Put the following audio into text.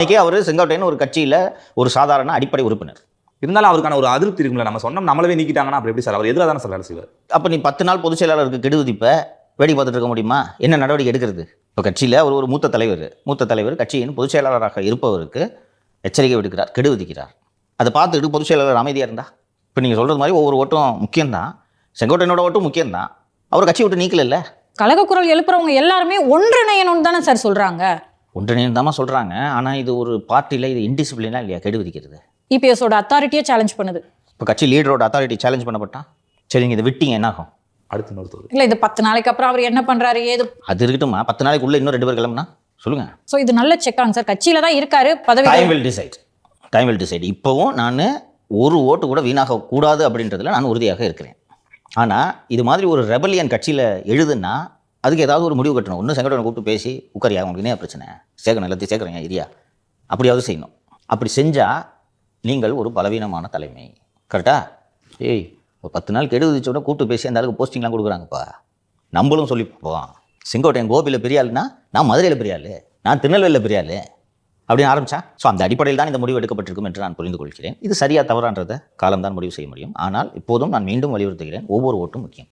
இன்னைக்கு அவர் செங்கோட்டையன் ஒரு கட்சியில் ஒரு சாதாரண அடிப்படை உறுப்பினர். இருந்தாலும் அவருக்கான ஒரு அதிருப்தி இருக்கும்ல. நம்ம சொன்னோம் நம்மளவே நீக்கிட்டாங்கன்னா அப்புறம் எப்படி சார்? அவர் எதிராக தானே சார் வேலை செய்வார். அப்போ நீ 10 நாள் பொதுச் செயலாளருக்கு கெடு விதிப்ப வேடி பார்த்துட்டு இருக்க முடியுமா? என்ன நடவடிக்கை எடுக்கிறது? இப்போ கட்சியில் ஒரு மூத்த தலைவர் கட்சியின் பொதுச் செயலாளராக இருப்பவருக்கு எச்சரிக்கை விடுக்கிறார், கெடு விதிக்கிறார். அதை பார்த்துட்டு பொதுச் செயலாளர் அமைதியாக இருந்தா, இப்போ நீங்கள் சொல்கிறது மாதிரி ஒவ்வொரு ஓட்டும் முக்கியம்தான், செங்கோட்டையனோட ஓட்டும் முக்கியம்தான், அவர் கட்சி விட்டு நீக்கல. கழகக்குரல் எழுப்புறவங்க எல்லாருமே ஒன்றிணையணும்னு தானே சார் சொல்றாங்க. ஒன்றிணைன்னு தான் சொல்கிறாங்க. ஆனால் இது ஒரு பார்ட்டியில் இது இன்டிசிப்ளினாக இல்லையா கெடு விதிக்கிறது? இபிஎஸோட அத்தாரிட்டியை சேலஞ்ச் பண்ணுது. இப்போ கட்சி லீடரோட அத்தாரிட்டி சேலஞ்ச் பண்ணப்பட்டா சரி, நீங்கள் இதை விட்டீங்க என்ன ஆகும்? அடுத்து இன்னொருத்தர் இல்ல இது 10 நாளைக்கு அப்புறம் அவர் என்ன பண்றாரு ஏது அது இருக்கட்டுமா? 10 நாளைக்குள்ள இன்னும் 2 பேர் கிளம்புனா சொல்லுங்க. ஸோ இது நல்ல செக்காங்க சார். கட்சியில தான் இருக்காரு, பதவி. Time will decide. இப்போவும் நான் ஒரு ஓட்டு கூட வீணாக கூடாது அப்படின்றதுல நான் உறுதியாக இருக்கிறேன். ஆனால் இது மாதிரி ஒரு ரெபலியன் கட்சியில் எழுதுன்னா அதுக்கு ஏதாவது ஒரு முடிவு கட்டணும். ஒன்று செங்கோட்டையனை கூப்பிட்டு பேசி உட்காரியா, உங்களுக்கு என்ன பிரச்சனை, சேர்க்கணும் எல்லாத்தையும் சேர்க்குறேன் ஏரியா, அப்படியாவது செய்யணும். அப்படி செஞ்சால் நீங்கள் ஒரு பலவீனமான தலைமை. கரெக்டா? ஏய், ஒரு 10 நாள் கெடு விதிச்சோட கூப்பிட்டு பேசி அந்த அளவுக்கு போஸ்டிங்லாம் கொடுக்குறாங்கப்பா. நம்மளும் சொல்லிப்போம், செங்கோட்டையன் கோபியில் பெரிய ஆளுனா நான் மதுரையில் பெரிய ஆள், நான் திருநெல்வேலியில் பெரிய ஆள் அப்படின்னு ஆரம்பித்தா, ஸோ அந்த அடிப்படையில் தான் இந்த முடிவு எடுக்கப்பட்டிருக்கும் என்று நான் புரிந்து கொள்கிறேன். இது சரியா தவறான்றதை காலம்தான் முடிவு செய்ய முடியும். ஆனால் இப்போதும் நான் மீண்டும் வலியுறுத்துகிறேன், ஒவ்வொரு ஓட்டும் முக்கியம்.